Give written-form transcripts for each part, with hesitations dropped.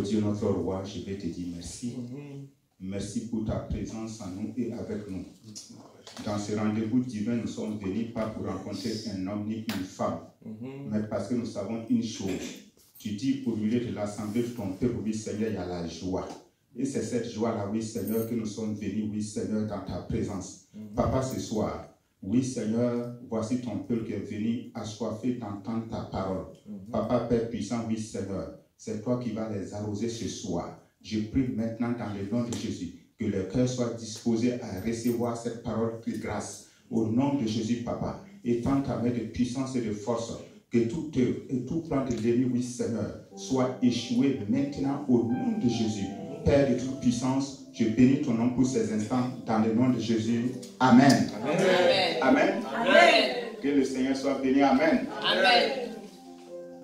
Dieu, notre roi, je vais te dire merci. Merci pour ta présence en nous et avec nous. Dans ce rendez-vous divin, nous sommes venus pas pour rencontrer un homme ni une femme, mais parce que nous savons une chose. Tu dis au milieu de l'assemblée de ton peuple, oui Seigneur, il y a la joie. Et c'est cette joie-là, oui Seigneur, que nous sommes venus, oui Seigneur, dans ta présence. Papa, ce soir, oui Seigneur, voici ton peuple qui est venu assoiffé d'entendre ta parole. Papa, Père puissant, oui Seigneur, c'est toi qui vas les arroser ce soir. Je prie maintenant dans le nom de Jésus que leur cœur soit disposé à recevoir cette parole de grâce. Au nom de Jésus, Papa, étends ta main de puissance et de force, que toute œuvre et tout plan de l'ennemi, oui Seigneur, soit échoué maintenant au nom de Jésus. Père de toute puissance, je bénis ton nom pour ces instants dans le nom de Jésus. Amen. Amen. Amen. Amen. Que le Seigneur soit béni. Amen. Amen.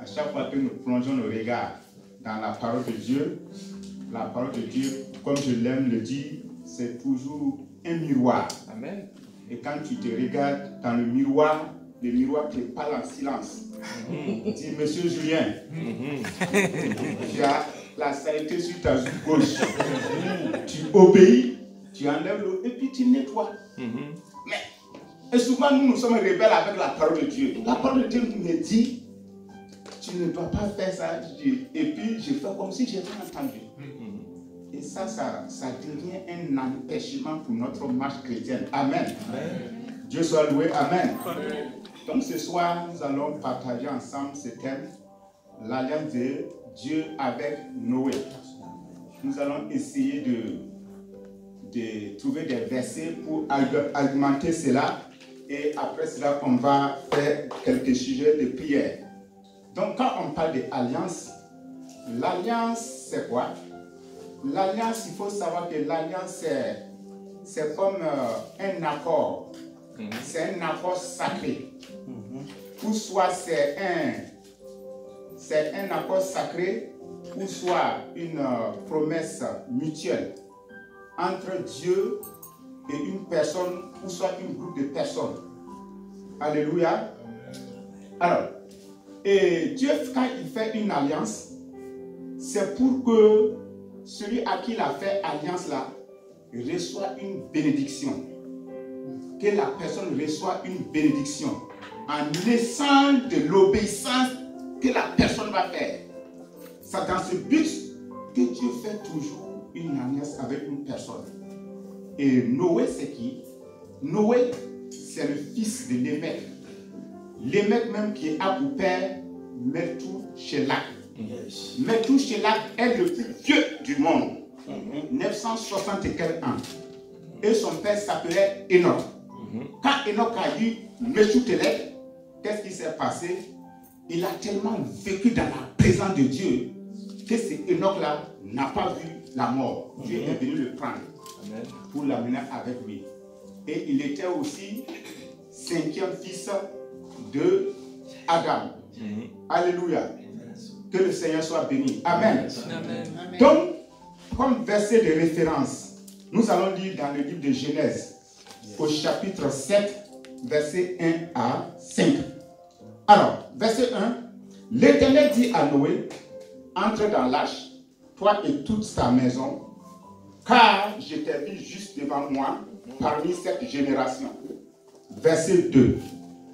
À chaque fois que nous plongeons nos regards dans la parole de Dieu, la parole de Dieu, comme je l'aime le dire, c'est toujours un miroir. Amen. Et quand tu te regardes dans le miroir te parle en silence. Dis, Monsieur Julien, tu as la saleté sur ta joue gauche. Tu obéis, tu enlèves l'eau et puis tu nettoies. Et souvent, nous sommes rebelles avec la parole de Dieu. La parole de Dieu me dit, tu ne dois pas faire ça. Et puis, je fais comme si je n'avais pas entendu. Et ça devient un empêchement pour notre marche chrétienne. Amen. Dieu soit loué. Amen. Donc ce soir, nous allons partager ensemble ce thème, l'alliance de Dieu avec Noé. Nous allons essayer de trouver des versets pour argumenter cela. Et après cela, on va faire quelques sujets de prière. Donc quand on parle d'alliance, l'alliance c'est quoi? L'alliance, il faut savoir que l'alliance c'est comme un accord. C'est un accord sacré. Ou soit c'est un accord sacré, ou soit une promesse mutuelle entre Dieu et une personne, ou soit un groupe de personnes. Alléluia. Alors, et Dieu, quand il fait une alliance, c'est pour que celui à qui il a fait alliance là reçoit une bénédiction. Que la personne reçoit une bénédiction en laissant de l'obéissance que la personne va faire. C'est dans ce but que Dieu fait toujours une alliance avec une personne. Et Noé, c'est qui? Noé, c'est le fils de Lémec. Lémec même qui a pour père Methushélah. Methushélah est le plus vieux du monde. 960 et quelques ans. Et son père s'appelait Enoch. Quand Enoch a eu Methushélah, qu'est-ce qui s'est passé? Il a tellement vécu dans la présence de Dieu que ce Enoch-là n'a pas vu la mort. Dieu est venu le prendre pour l'amener avec lui. Et il était aussi 5e fils de Adam. Alléluia. Que le Seigneur soit béni. Amen. Amen. Donc, comme verset de référence, nous allons lire dans le livre de Genèse, au chapitre 7, verset 1 à 5. Alors, verset 1, l'Éternel dit à Noé, entre dans l'arche, toi et toute ta maison, car je t'ai vu juste devant moi parmi cette génération. Verset 2,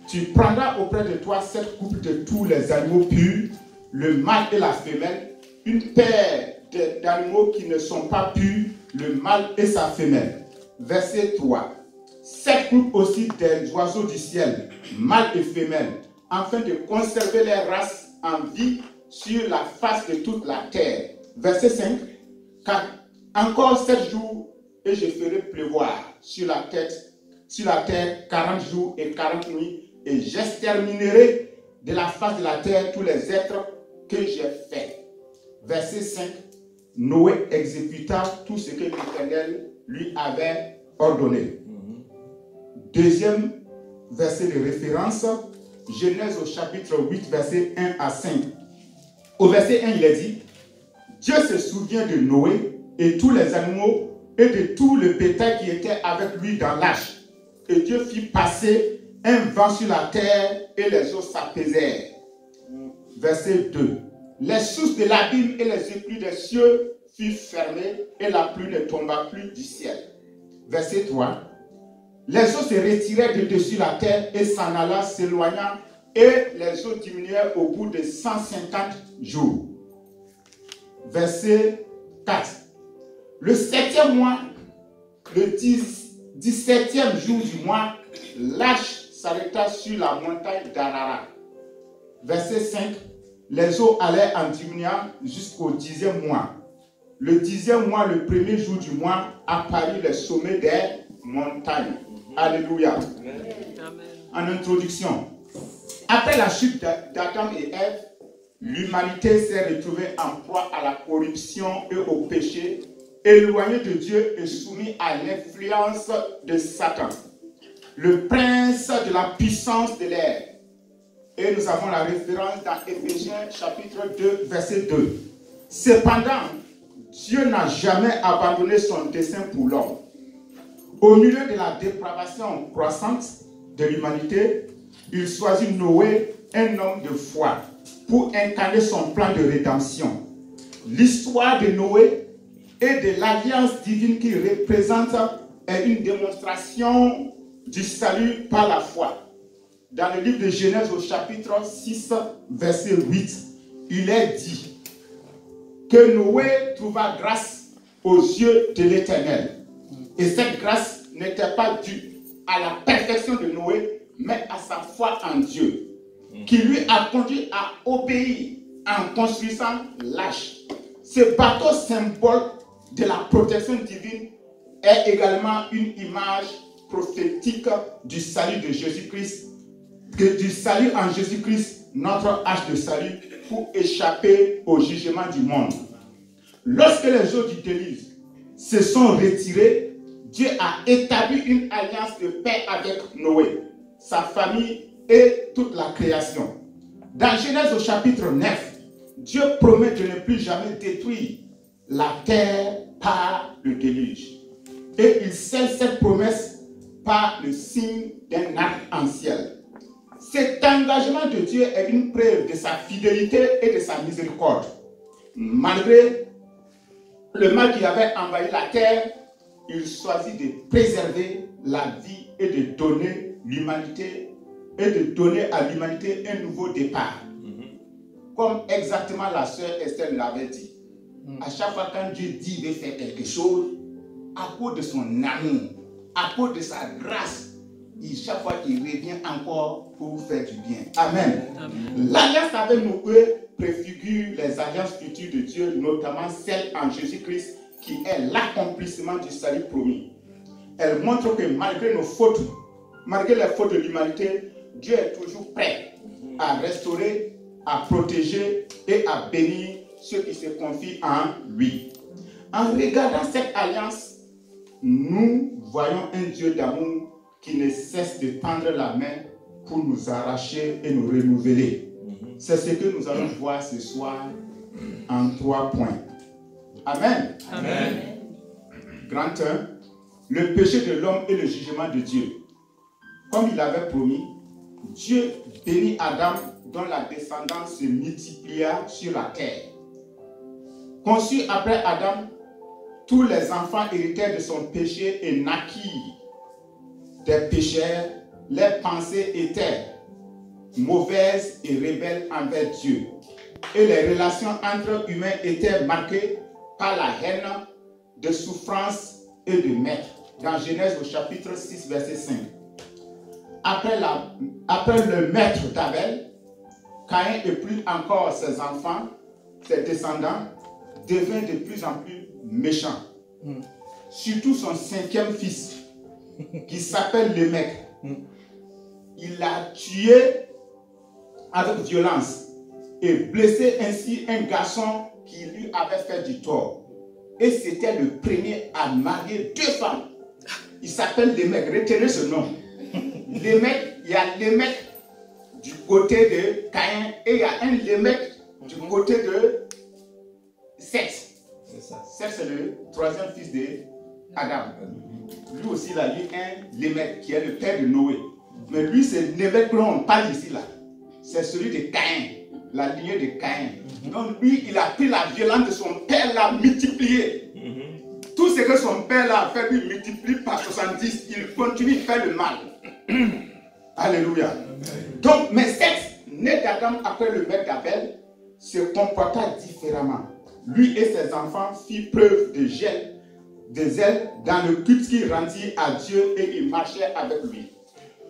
tu prendras auprès de toi 7 couples de tous les animaux purs, le mâle et la femelle, une paire d'animaux qui ne sont pas purs, le mâle et sa femelle. Verset 3, 7 couples aussi des oiseaux du ciel, mâle et femelle, afin de conserver les races en vie sur la face de toute la terre. Verset 5, car encore 7 jours et je ferai pleuvoir sur la terre 40 jours et 40 nuits, et j'exterminerai de la face de la terre tous les êtres que j'ai faits. Verset 5, Noé exécuta tout ce que l'Éternel lui avait ordonné. Deuxième verset de référence, Genèse au chapitre 8, verset 1 à 5. Au verset 1, il est dit, Dieu se souvient de Noé et tous les animaux et de tout le bétail qui était avec lui dans l'arche. Et Dieu fit passer un vent sur la terre et les eaux s'apaisèrent. Verset 2. les sources de l'abîme et les écluses des cieux furent fermées et la pluie ne tomba plus du ciel. Verset 3. Les eaux se retirèrent de dessus la terre et s'en alla, s'éloignant, et les eaux diminuèrent au bout de 150 jours. Verset 4. Le 7e mois, le 17e jour du mois, l'arche s'arrêta sur la montagne d'Ararat. Verset 5. Les eaux allaient en diminuant jusqu'au 10e mois. Le 10e mois, le premier jour du mois, apparut le sommet des montagnes. Alléluia. Amen. En introduction, après la chute d'Adam et Ève, l'humanité s'est retrouvée en proie à la corruption et au péché, éloignée de Dieu et soumise à l'influence de Satan, le prince de la puissance de l'air. Et nous avons la référence dans Éphésiens chapitre 2, verset 2. Cependant, Dieu n'a jamais abandonné son dessein pour l'homme. Au milieu de la dépravation croissante de l'humanité, il choisit Noé, un homme de foi, pour incarner son plan de rédemption. L'histoire de Noé et de l'alliance divine qu'il représente est une démonstration du salut par la foi. Dans le livre de Genèse au chapitre 6, verset 8, il est dit que Noé trouva grâce aux yeux de l'Éternel. Et cette grâce n'était pas due à la perfection de Noé, mais à sa foi en Dieu, qui lui a conduit à obéir en construisant l'arche. Ce bateau symbole de la protection divine est également une image prophétique du salut de Jésus-Christ, du salut en Jésus-Christ, notre arche de salut, pour échapper au jugement du monde. Lorsque les eaux du déluge se sont retirées, Dieu a établi une alliance de paix avec Noé, sa famille et toute la création. Dans Genèse au chapitre 9, Dieu promet de ne plus jamais détruire la terre par le déluge. Et il scelle cette promesse par le signe d'un arc-en-ciel. Cet engagement de Dieu est une preuve de sa fidélité et de sa miséricorde. Malgré le mal qui avait envahi la terre, il choisit de préserver la vie et de donner à l'humanité un nouveau départ. Comme exactement la sœur Esther l'avait dit. À chaque fois quand Dieu dit qu'il veut faire quelque chose, à cause de son amour, à cause de sa grâce, chaque fois il revient encore pour faire du bien. Amen. L'alliance avec Noé préfigure les alliances futures de Dieu, notamment celle en Jésus-Christ, qui est l'accomplissement du salut promis. Elle montre que malgré nos fautes, malgré les fautes de l'humanité, Dieu est toujours prêt à restaurer, à protéger et à bénir ceux qui se confient en lui. En regardant cette alliance, nous voyons un Dieu d'amour qui ne cesse de tendre la main pour nous arracher et nous renouveler. C'est ce que nous allons voir ce soir en 3 points. Amen. Amen. Grand 1. Le péché de l'homme et le jugement de Dieu. Comme il avait promis, Dieu bénit Adam dont la descendance se multiplia sur la terre. Conçus après Adam, tous les enfants héritèrent de son péché et naquirent des pécheurs. Leurs pensées étaient mauvaises et rebelles envers Dieu. Et les relations entre humains étaient marquées par la haine, de souffrance et de maître. Dans Genèse au chapitre 6, verset 5. Après le maître d'Abel, Caïn et plus encore ses enfants, ses descendants, devint de plus en plus méchant. Surtout son 5e fils, qui s'appelle Lémec. Il l'a tué avec violence et blessé ainsi un garçon qui lui avait fait du tort. Et c'était le premier à marier 2 femmes. Il s'appelle Lémec. Retenez ce nom. Lémec, il y a Lémec du côté de Caïn et il y a un Lémec du côté de Seth. Seth, c'est le 3e fils d'Adam. Lui aussi, il a eu un Lémec qui est le père de Noé. Mais lui, c'est Lémec dont on parle ici là. C'est celui de Caïn. la lignée de Caïn. Donc lui, il a pris la violence de son père, l'a multiplié. Tout ce que son père a fait, lui multiplie par 70. Il continue de faire le mal. Alléluia. Donc, mais Seth, né d'Adam après le maître d'Abel, se comporta différemment. Lui et ses enfants firent preuve de zèle dans le culte qu'il rendit à Dieu et ils marchaient avec lui.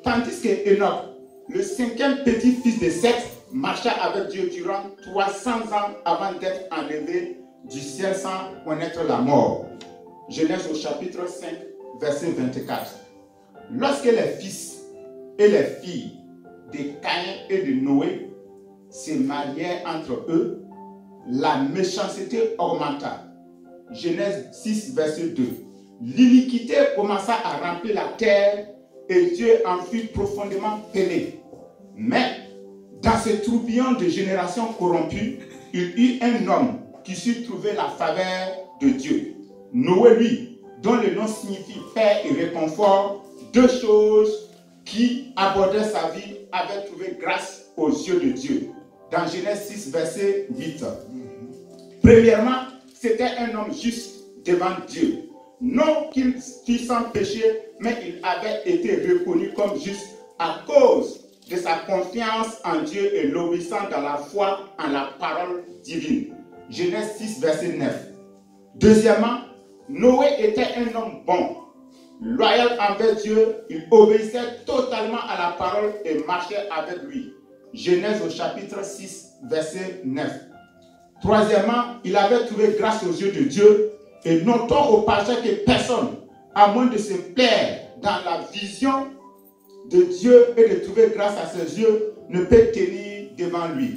Tandis que Enoch, le 5e petit-fils de Seth, marcha avec Dieu durant 300 ans avant d'être enlevé du ciel sans connaître la mort. Genèse au chapitre 5, verset 24. Lorsque les fils et les filles de Caïn et de Noé se marièrent entre eux, la méchanceté augmenta. Genèse 6, verset 2. L'iniquité commença à remplir la terre et Dieu en fut profondément peiné. Mais dans ce tourbillon de générations corrompues, il y eut un homme qui sut trouver la faveur de Dieu. Noé, lui, dont le nom signifie paix et réconfort, deux choses qui abordaient sa vie, avaient trouvé grâce aux yeux de Dieu. Dans Genèse 6, verset 8. Premièrement, c'était un homme juste devant Dieu. Non qu'il fût sans péché, mais il avait été reconnu comme juste à cause de sa confiance en Dieu et l'obéissance dans la foi en la parole divine. Genèse 6, verset 9. Deuxièmement, Noé était un homme bon, loyal envers Dieu, il obéissait totalement à la parole et marchait avec lui. Genèse au chapitre 6, verset 9. Troisièmement, il avait trouvé grâce aux yeux de Dieu et notons au passage que personne, à moins de se plaire dans la vision de Dieu et de trouver grâce à ses yeux, ne peut tenir devant lui.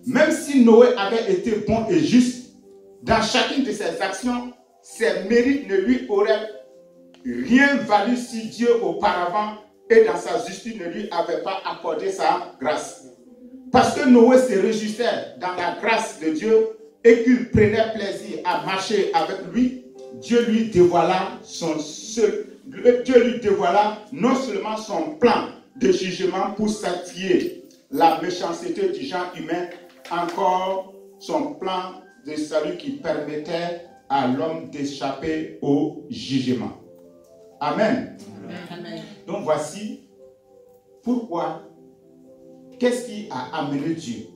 Même si Noé avait été bon et juste, dans chacune de ses actions, ses mérites ne lui auraient rien valu si Dieu auparavant et dans sa justice ne lui avait pas accordé sa grâce. Parce que Noé se réjouissait dans la grâce de Dieu et qu'il prenait plaisir à marcher avec lui, Dieu lui dévoila non seulement son plan de jugement pour s'attirer la méchanceté du genre humain, encore son plan de salut qui permettait à l'homme d'échapper au jugement. Amen. Amen. Donc voici pourquoi, qu'est-ce qui a amené Dieu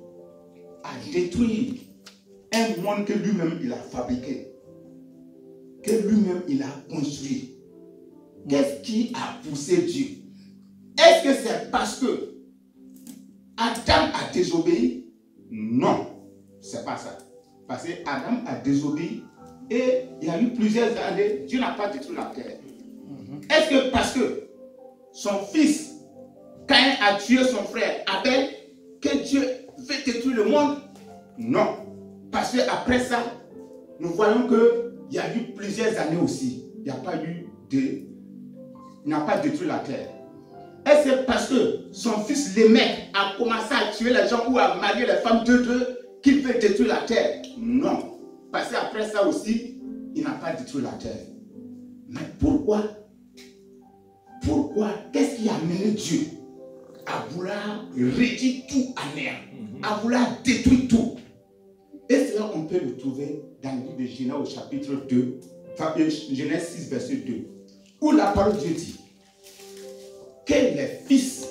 à détruire un monde que lui-même il a fabriqué, que lui-même il a construit. Qu'est-ce qui a poussé Dieu? Est-ce que c'est parce que Adam a désobéi? Non, c'est pas ça. Parce que Adam a désobéi et il y a eu plusieurs années, Dieu n'a pas détruit la terre. Est-ce que parce que son fils Caïn a tué son frère Abel, que Dieu veut détruire le monde? Non. Parce qu'après ça, nous voyons qu'il y a eu plusieurs années aussi. Il n'a pas détruit la terre. Est-ce que parce que son fils Lémec a commencé à tuer les gens ou à marier les femmes deux qu'il veut détruire la terre? Non. Parce qu'après ça aussi, il n'a pas détruit la terre. Mais pourquoi? Qu'est-ce qui a mené Dieu à vouloir réduire tout à néant, à vouloir détruire tout? Et cela, on peut le trouver dans le livre de Genèse au chapitre 2, Genèse 6, verset 2, où la parole de Dieu dit que les fils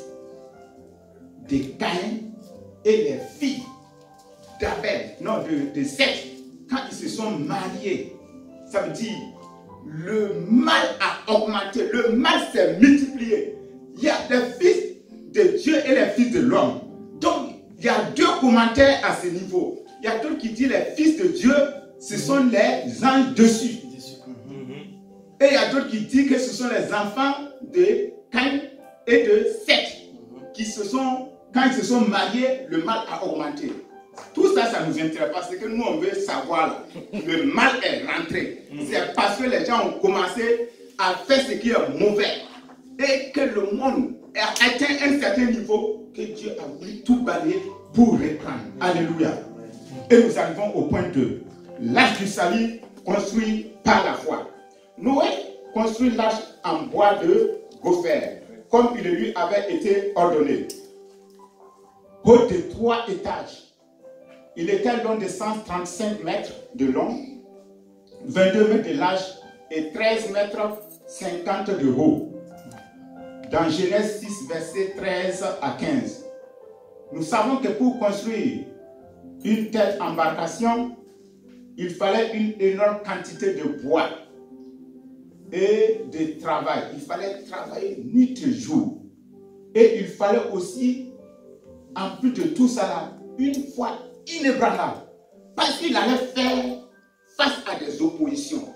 de Caïn et les filles d'Abel, non, de Seth, quand ils se sont mariés, ça veut dire le mal a augmenté, le mal s'est multiplié. Il y a les fils de Dieu et les fils de l'homme. Donc, il y a deux commentaires à ce niveau. Il y a d'autres qui disent les fils de Dieu, ce sont les anges dessus. Et il y a d'autres qui disent que ce sont les enfants de Caïn et de Seth qui quand ils se sont mariés, le mal a augmenté. Tout ça, ça nous intéresse parce que nous, on veut savoir là, le mal est rentré. C'est parce que les gens ont commencé à faire ce qui est mauvais et que le monde a atteint un certain niveau que Dieu a voulu tout balayer pour reprendre. Alléluia. Et nous arrivons au point 2. L'arche du salut construit par la foi. Noé construit l'arche en bois de gopher, comme il lui avait été ordonné. Haute de 3 étages. Il était long de 135 mètres de long, 22 mètres de large et 13 mètres 50 de haut. Dans Genèse 6, versets 13 à 15. Nous savons que pour construire une telle embarcation, il fallait une énorme quantité de bois et de travail. Il fallait travailler nuit et jour. Et il fallait aussi, en plus de tout ça, une foi inébranlable. Parce qu'il allait faire face à des oppositions.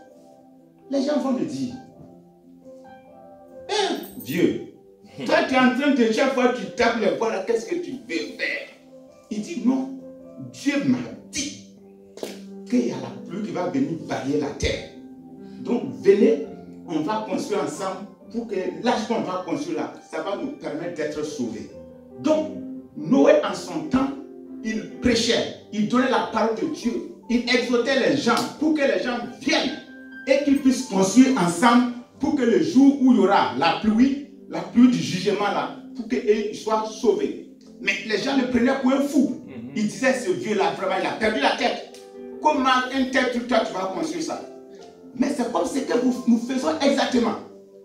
Les gens vont me dire, vieux, toi tu es en train de chaque fois que tu tapes les bois, qu'est-ce que tu veux faire? Il dit non, Dieu m'a dit qu'il y a la pluie qui va venir balayer la terre. Donc venez, on va construire ensemble pour que l'âge qu'on va construire là, ça va nous permettre d'être sauvés. Donc Noé en son temps, il prêchait, il donnait la parole de Dieu, il exhortait les gens pour que les gens viennent et qu'ils puissent construire ensemble pour que le jour où il y aura la pluie du jugement là, pour qu'ils soient sauvés. Mais les gens le prenaient pour un fou. Ils disaient, ce vieux-là, vraiment, il a perdu la tête. Comment un tel truc, toi, tu vas construire ça? Mais c'est comme ce que nous faisons exactement.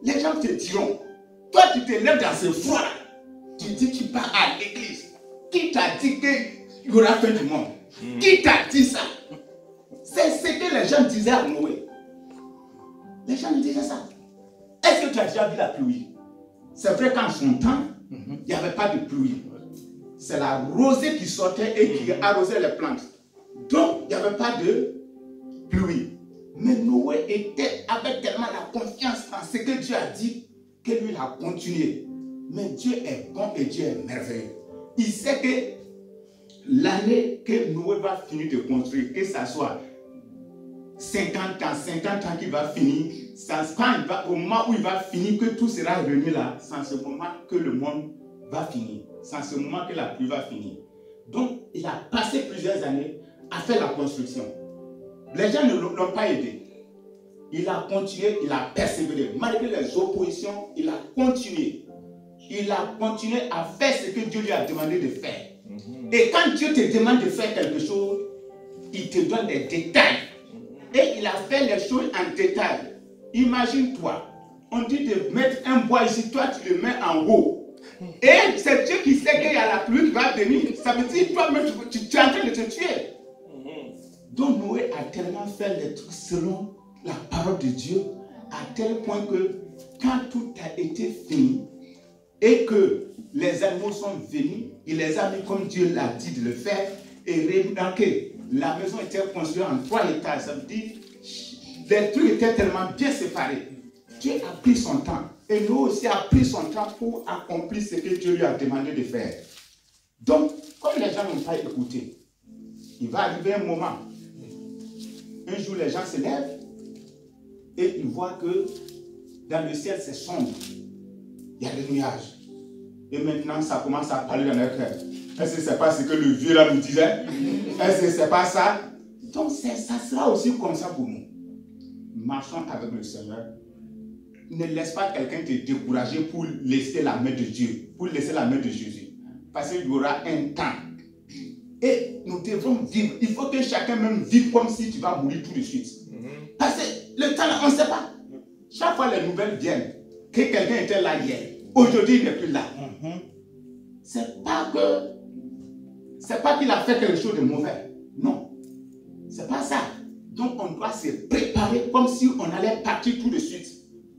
Les gens te diront, toi, tu te lèves dans ce froid-là. Tu dis, tu pars à l'église. Qui t'a dit qu'il y aura fin du monde? Qui t'a dit ça? C'est ce que les gens disaient à Noé. Les gens lui disaient ça. Est-ce que tu as déjà vu la pluie? C'est vrai qu'en son temps, il n'y avait pas de pluie. C'est la rosée qui sortait et qui arrosait les plantes. Donc, il n'y avait pas de pluie. Mais Noé avait tellement la confiance en ce que Dieu a dit que lui, il a continué. Mais Dieu est bon et Dieu est merveilleux. Il sait que l'année que Noé va finir de construire, que ça soit 50 ans qu'il va finir, au moment où il va finir, que tout sera revenu là, c'est en ce moment que le monde va finir. C'est en ce moment que la pluie va finir. Donc, il a passé plusieurs années à faire la construction. Les gens ne l'ont pas aidé. Il a continué, il a persévéré. Malgré les oppositions, il a continué. Il a continué à faire ce que Dieu lui a demandé de faire. Et quand Dieu te demande de faire quelque chose, il te donne des détails. Et il a fait les choses en détail. Imagine-toi, on dit de mettre un bois ici, toi tu le mets en haut. Et c'est Dieu qui sait qu'il y a la pluie qui va venir. Ça veut dire que toi-même tu es en train de te tuer. Donc Noé a tellement fait les trucs selon la parole de Dieu, à tel point que quand tout a été fini et que les animaux sont venus, il les a mis comme Dieu l'a dit de le faire. Et remarquez, la maison était construite en 3 étages. Ça veut dire les trucs étaient tellement bien séparés. Dieu a pris son temps. Et nous aussi a pris son temps pour accomplir ce que Dieu lui a demandé de faire. Donc, comme les gens n'ont pas écouté, il va arriver un moment. Un jour, les gens se lèvent et ils voient que dans le ciel, c'est sombre. Il y a des nuages. Et maintenant, ça commence à parler dans leur cœur. Est-ce que ce n'est pas ce que le vieux là nous disait? Est-ce que ce n'est pas ça? Donc, ça sera aussi comme ça pour nous. Marchons avec le Seigneur. Ne laisse pas quelqu'un te décourager pour laisser la main de Dieu, pour laisser la main de Jésus. Parce qu'il y aura un temps. Et nous devons vivre. Il faut que chacun même vive comme si tu vas mourir tout de suite. Parce que le temps, on ne sait pas. Chaque fois les nouvelles viennent, que quelqu'un était là hier, aujourd'hui il n'est plus là. C'est pas qu'il a fait quelque chose de mauvais. Non. C'est pas ça. Donc on doit se préparer comme si on allait partir tout de suite.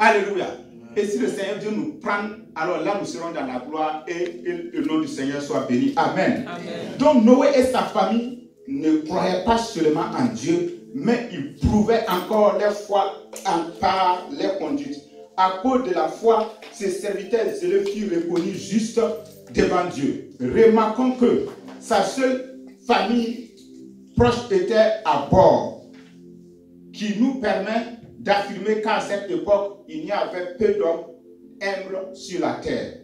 Alléluia. Et si le Seigneur Dieu nous prend, alors là nous serons dans la gloire et le nom du Seigneur soit béni. Amen. Amen. Donc Noé et sa famille ne croyaient pas seulement en Dieu, mais ils prouvaient encore leur foi par leur conduite. À cause de la foi, ses serviteurs zéleux furent reconnus justes devant Dieu. Remarquons que sa seule famille proche était à bord, qui nous permet d'affirmer qu'à cette époque, il n'y avait peu d'hommes humbles sur la terre.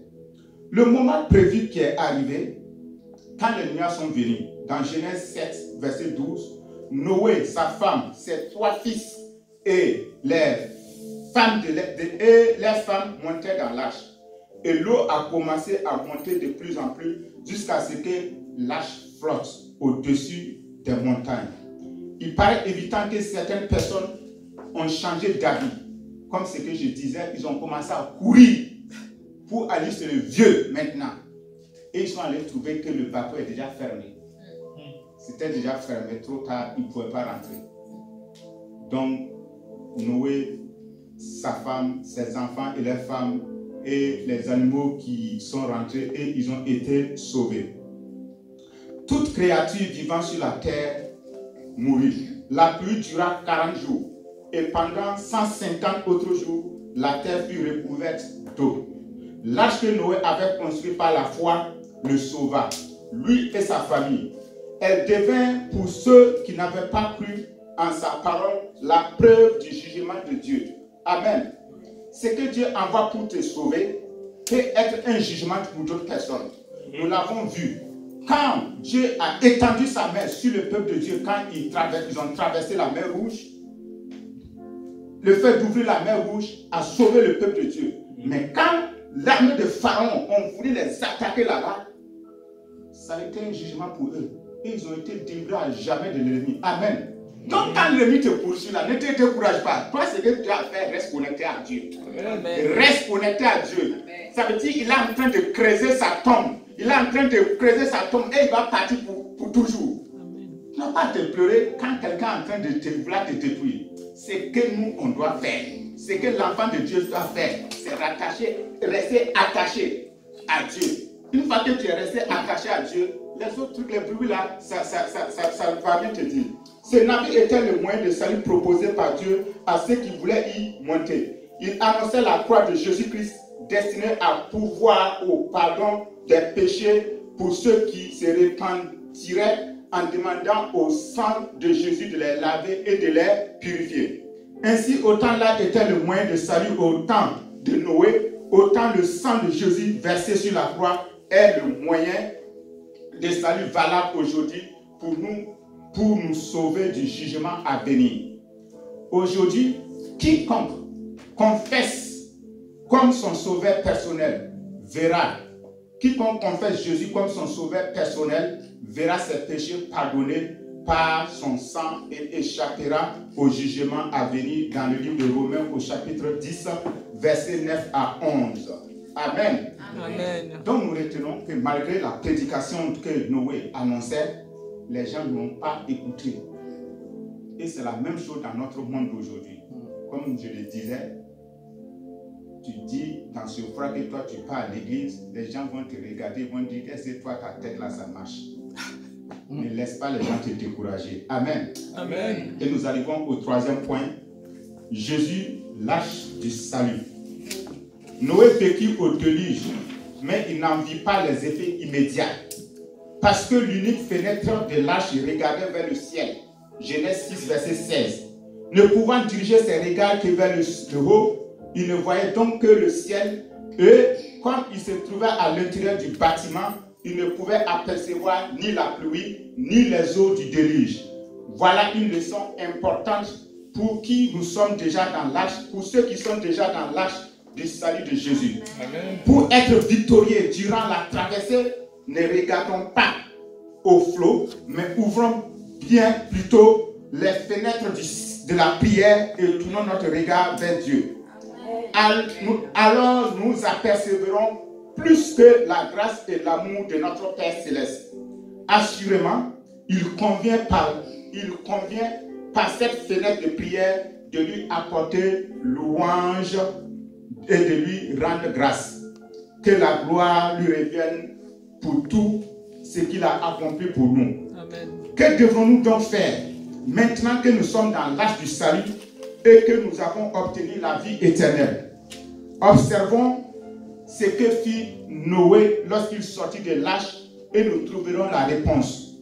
Le moment prévu qui est arrivé, quand les nuages sont venus, dans Genèse 7, verset 12, Noé, sa femme, ses 3 fils et les femmes montaient dans l'arche. Et l'eau a commencé à monter de plus en plus jusqu'à ce que l'arche flotte au-dessus des montagnes. Il paraît évident que certaines personnes ont changé d'avis. Comme ce que je disais, ils ont commencé à courir pour aller sur le vieux maintenant. Et ils sont allés trouver que le bateau est déjà fermé. C'était déjà fermé, trop tard, ils ne pouvaient pas rentrer. Donc, Noé, sa femme, ses enfants et leurs femmes et les animaux qui sont rentrés et ils ont été sauvés. Toute créature vivant sur la terre mourut. La pluie dura 40 jours et pendant 150 autres jours, la terre fut recouverte d'eau. L'arche que Noé avait construite par la foi le sauva, lui et sa famille. Elle devint pour ceux qui n'avaient pas cru en sa parole la preuve du jugement de Dieu. Amen. Ce que Dieu envoie pour te sauver peut être un jugement pour d'autres personnes. Nous l'avons vu. Quand Dieu a étendu sa main sur le peuple de Dieu, quand ils ont traversé la mer Rouge, le fait d'ouvrir la mer Rouge a sauvé le peuple de Dieu. Mais quand l'armée de Pharaon ont voulu les attaquer là-bas, ça a été un jugement pour eux. Et ils ont été délivrés à jamais de l'ennemi. Amen. Donc quand l'ennemi te poursuit là, ne te décourage pas. Toi, ce que tu as à faire, reste connecté à Dieu. Amen. Reste connecté à Dieu. Amen. Ça veut dire qu'il est en train de creuser sa tombe. Il est en train de creuser sa tombe et il va partir pour toujours. Tu n'as pas à te pleurer quand quelqu'un est en train de te vouloir te détruire. C'est que nous, on doit faire. C'est que l'enfant de Dieu doit faire. C'est rester attaché à Dieu. Une fois que tu es resté attaché à Dieu, les autres trucs, les bruits là, ça va bien te dire. Ce navire était le moyen de salut proposé par Dieu à ceux qui voulaient y monter. Il annonçait la croix de Jésus-Christ destinée à pourvoir au pardon des péchés pour ceux qui se repentiraient en demandant au sang de Jésus de les laver et de les purifier. Ainsi, autant là était le moyen de salut au temps de Noé, autant le sang de Jésus versé sur la croix est le moyen de salut valable aujourd'hui pour nous sauver du jugement à venir. Aujourd'hui, quiconque confesse comme son sauveur personnel verra, quiconque confesse Jésus comme son sauveur personnel verra ses péchés pardonnés par son sang et échappera au jugement à venir dans le livre de Romains au chapitre 10, versets 9 à 11. Amen. Amen. Donc nous retenons que malgré la prédication que Noé annonçait, les gens n'ont pas écouté. Et c'est la même chose dans notre monde d'aujourd'hui. Comme je le disais, tu dis dans ce froid que toi tu pars à l'église, les gens vont te regarder, vont dire est-ce que toi ta tête là ça marche. Ne laisse pas les gens te décourager. Amen. Amen. Et nous arrivons au troisième point. Jésus, l'arche du salut. Noé vécut au déluge, mais il n'en vit pas les effets immédiats. Parce que l'unique fenêtre de l'arche regardait vers le ciel. Genèse 6, verset 16. Ne pouvant diriger ses regards que vers le haut, il ne voyait donc que le ciel. Et comme il se trouvait à l'intérieur du bâtiment, il ne pouvait apercevoir ni la pluie, ni les eaux du déluge. Voilà une leçon importante pour qui nous sommes déjà dans l'arche, pour ceux qui sont déjà dans l'arche du salut de Jésus. Amen. Pour être victorieux durant la traversée, ne regardons pas au flot, mais ouvrons bien plutôt les fenêtres de la prière et tournons notre regard vers Dieu. Alors nous apercevrons plus que la grâce et l'amour de notre Père Céleste. Assurément, il convient par cette fenêtre de prière de lui apporter louange et de lui rendre grâce. Que la gloire lui revienne pour tout ce qu'il a accompli pour nous. Amen. Que devrons-nous donc faire maintenant que nous sommes dans l'arche du salut et que nous avons obtenu la vie éternelle? Observons ce que fit Noé lorsqu'il sortit de l'arche et nous trouverons la réponse.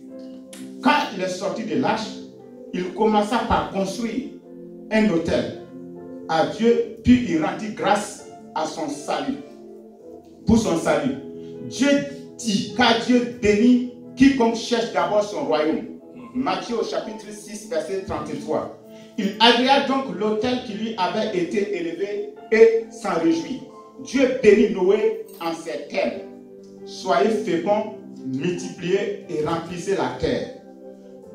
Quand il est sorti de l'arche, il commença par construire un autel à Dieu, puis il rendit grâce à son salut. Pour son salut. Dieu dit, car Dieu bénit quiconque cherche d'abord son royaume. Matthieu au chapitre 6, verset 33. Il agréa donc l'autel qui lui avait été élevé et s'en réjouit. Dieu bénit Noé en ces termes. Soyez féconds, multipliez et remplissez la terre.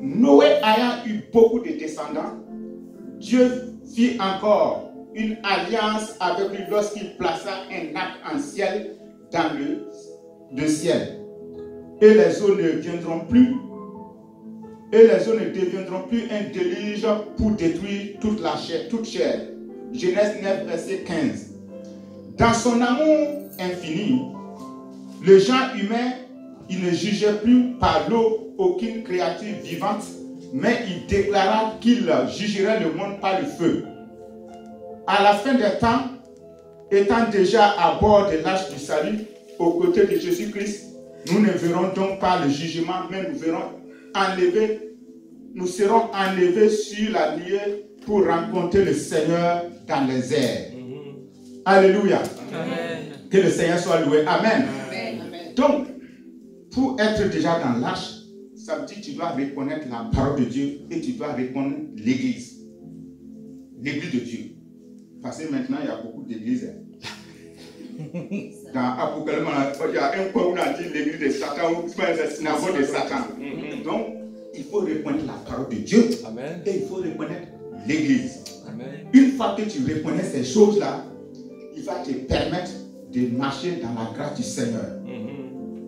Noé ayant eu beaucoup de descendants, Dieu fit encore une alliance avec lui lorsqu'il plaça un arc-en-ciel dans le ciel. Et les eaux ne viendront plus, et les eaux ne deviendront plus un déluge pour détruire toute la chair, toute chair. Genèse 9, verset 15. Dans son amour infini, le genre humain, il ne jugeait plus par l'eau aucune créature vivante, mais il déclara qu'il jugerait le monde par le feu. À la fin des temps, étant déjà à bord de l'arche du salut, aux côtés de Jésus-Christ, nous ne verrons donc pas le jugement, mais nous serons enlevés sur la nuée pour rencontrer le Seigneur dans les airs. Alléluia. Amen. Que le Seigneur soit loué. Amen. Amen. Donc, pour être déjà dans l'arche, ça veut dire que tu dois reconnaître la parole de Dieu et tu dois reconnaître l'église. L'église de Dieu. Parce que maintenant, il y a beaucoup d'églises. Dans Apocalypse, il y a un point où on a dit l'église de Satan ou la synagogue de Satan. Donc, il faut reconnaître la parole de Dieu. Amen. Et il faut reconnaître l'église. Une fois que tu reconnais ces choses-là, il va te permettre de marcher dans la grâce du Seigneur.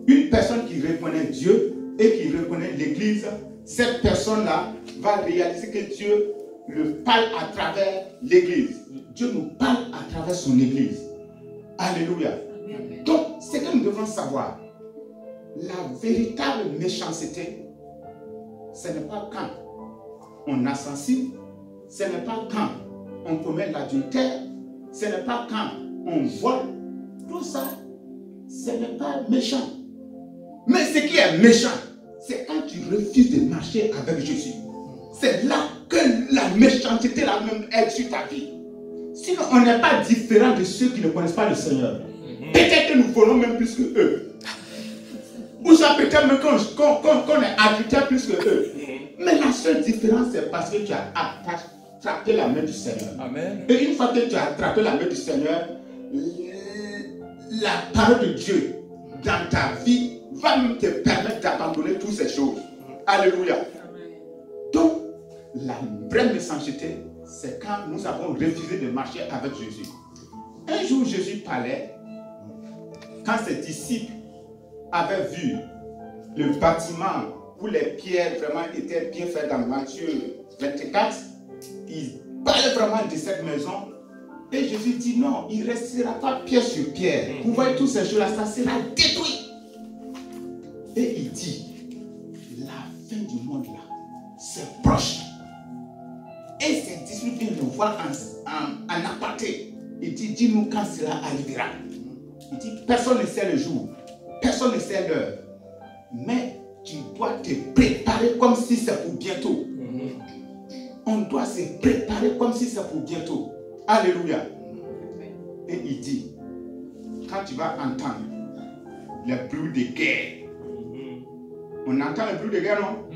Une personne qui reconnaît Dieu et qui reconnaît l'église, cette personne-là va réaliser que Dieu le parle à travers l'église. Dieu nous parle à travers son église. Alléluia. Amen. Donc, ce que nous devons savoir, la véritable méchanceté, ce n'est pas quand on assassine, ce n'est pas quand on commet l'adultère, ce n'est pas quand on vole. Tout ça, ce n'est pas méchant. Mais ce qui est méchant, c'est quand tu refuses de marcher avec Jésus. C'est là que la méchanceté là même est sur ta vie. Sinon, on n'est pas différent de ceux qui ne connaissent pas le Seigneur. Peut-être que nous volons même plus que eux. Ou ça peut-être même qu'on est adultère plus que eux. Mais la seule différence, c'est parce que tu as attrapé la main du Seigneur. Amen. Et une fois que tu as attrapé la main du Seigneur, la parole de Dieu dans ta vie va même te permettre d'abandonner toutes ces choses. Alléluia. Donc, la vraie méchanceté, c'est quand nous avons refusé de marcher avec Jésus. Un jour, Jésus parlait, quand ses disciples avaient vu le bâtiment où les pierres vraiment étaient bien faites dans Matthieu 24, ils parlaient vraiment de cette maison. Et Jésus dit non, il ne restera pas pierre sur pierre. Vous voyez toutes ces choses-là, ça sera détruit. Et il dit, la fin du monde là, c'est proche. Et ses disciples viennent le voir en aparté. Il dit, dis-nous quand cela arrivera. Il dit, personne ne sait le jour, personne ne sait l'heure. Mais tu dois te préparer comme si c'est pour bientôt. On doit se préparer comme si c'est pour bientôt. Alléluia. Et il dit, quand tu vas entendre les bruits de guerre, on entend les bruits de guerre, non?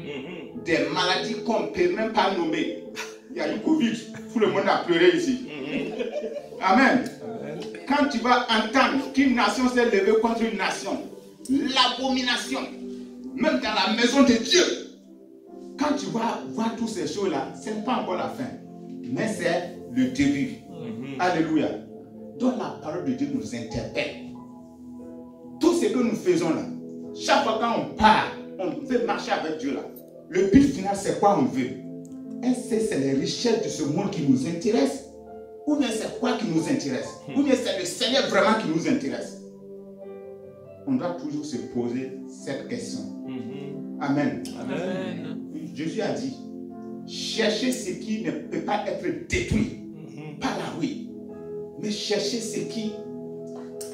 Des maladies qu'on ne peut même pas nommer. Il y a eu Covid, tout le monde a pleuré ici. Amen. Quand tu vas entendre qu'une nation s'est levée contre une nation, l'abomination, même dans la maison de Dieu, quand tu vas voir toutes ces choses-là, ce n'est pas encore la fin, mais c'est le début. Alléluia. Donc la parole de Dieu nous interpelle. Tout ce que nous faisons là, chaque fois quand on part, on veut marcher avec Dieu là. Le but final, c'est quoi on veut? Est-ce que c'est les richesses de ce monde qui nous intéressent? Ou bien c'est quoi qui nous intéresse? Ou bien c'est le Seigneur vraiment qui nous intéresse? On doit toujours se poser cette question. Amen. Amen. Jésus a dit, cherchez ce qui ne peut pas être détruit par la ruine, mais cherchez ce qui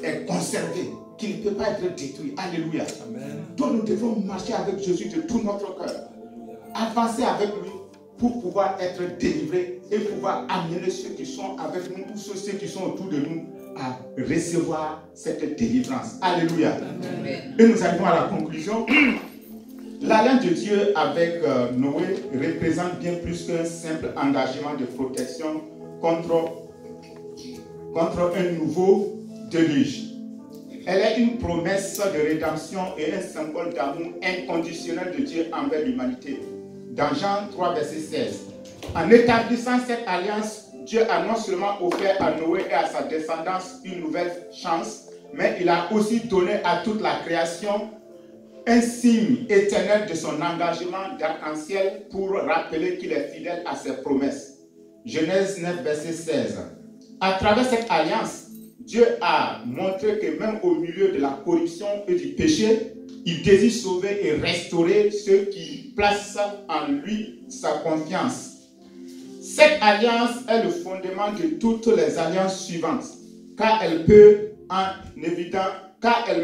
est conservé, qui ne peut pas être détruit. Alléluia. Amen. Donc nous devons marcher avec Jésus de tout notre cœur, avancer avec lui pour pouvoir être délivrés et pouvoir amener ceux qui sont avec nous ou ceux qui sont autour de nous à recevoir cette délivrance. Alléluia. Amen. Et nous arrivons à la conclusion. L'alliance de Dieu avec Noé représente bien plus qu'un simple engagement de protection contre un nouveau déluge. Elle est une promesse de rédemption et un symbole d'amour inconditionnel de Dieu envers l'humanité. dans Jean 3, verset 16. En établissant cette alliance, Dieu a non seulement offert à Noé et à sa descendance une nouvelle chance, mais il a aussi donné à toute la création un signe éternel de son engagement d'arc-en-ciel pour rappeler qu'il est fidèle à ses promesses. Genèse 9, verset 16. À travers cette alliance, Dieu a montré que même au milieu de la corruption et du péché, il désire sauver et restaurer ceux qui placent en lui sa confiance. Cette alliance est le fondement de toutes les alliances suivantes, car elle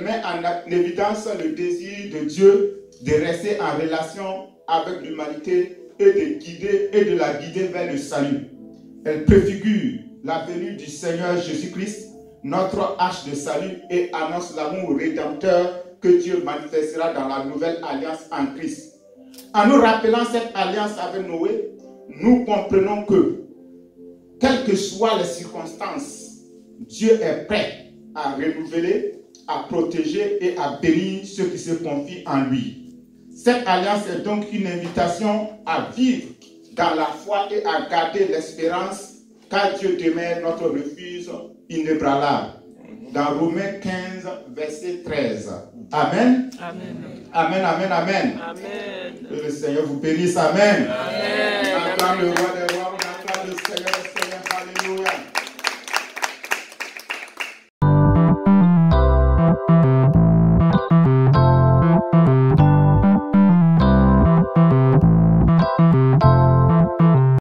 met en évidence le désir de Dieu de rester en relation avec l'humanité et de la guider vers le salut. Elle préfigure la venue du Seigneur Jésus-Christ, notre arche de salut, et annonce l'amour rédempteur que Dieu manifestera dans la nouvelle alliance en Christ. En nous rappelant cette alliance avec Noé, nous comprenons que, quelles que soient les circonstances, Dieu est prêt à renouveler, à protéger et à bénir ceux qui se confient en lui. Cette alliance est donc une invitation à vivre dans la foi et à garder l'espérance, car Dieu demeure notre refuge inébranlable. Dans Romains 15, verset 13. Amen. Amen. Amen, amen, amen. Amen. Que le Seigneur vous bénisse. Amen. Amen. Acclame le roi des rois, on acclame le Seigneur des